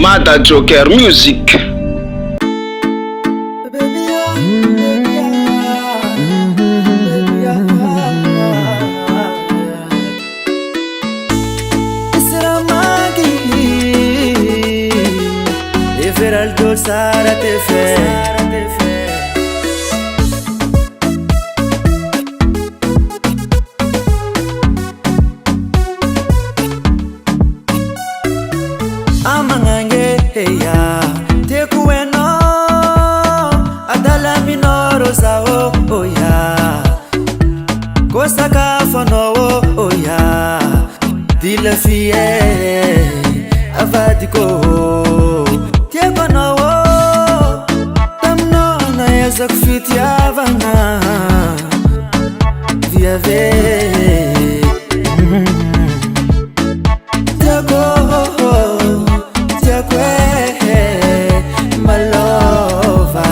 Mada Joker Music. Everaldo Sara te fe amangange ya te kueno adala minoro sao oya costa ka fono oya dila fie avadiko Zakfit yavana via ve Tiakwe malova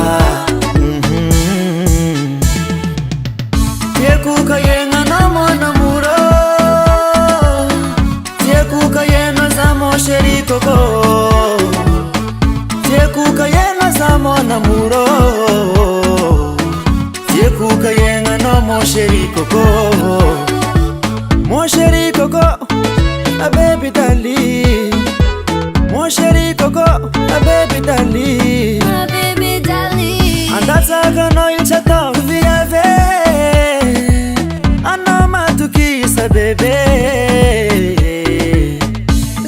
Tiaku kayenga namo namuro Tiaku kayenga zamo sherikoko Tiaku kayenga zamo namuro Kukayenga no mo sheri koko a baby dali mo sheri koko a baby dali andataka no ilchato via ve anoma tukisa bebe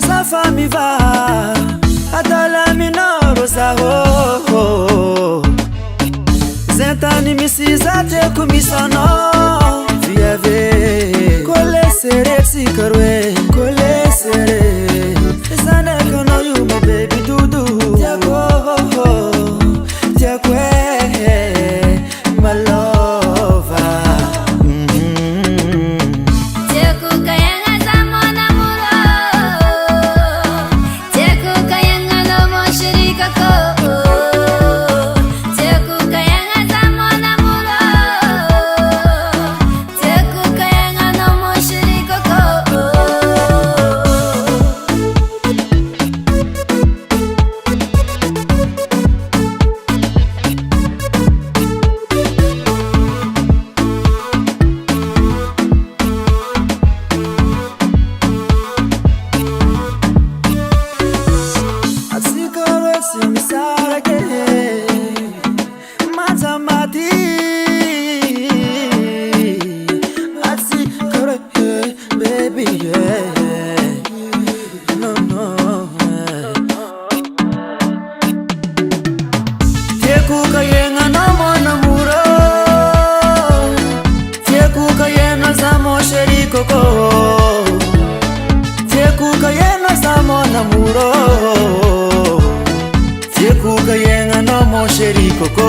za fami va adala minoro sa ho Zentani misiza te kumisono via ve Kole sere sikarwe Kole sere Zane kono you my baby dudu Tiakwe my lover Tiaku kayanga zamo namuro Tiaku kayanga no mo shirika ko Kukayenga namo namuro Kukayenga zamo sherikoko Kukayenga zamo namuro Kukayenga namo sherikoko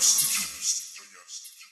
Studio.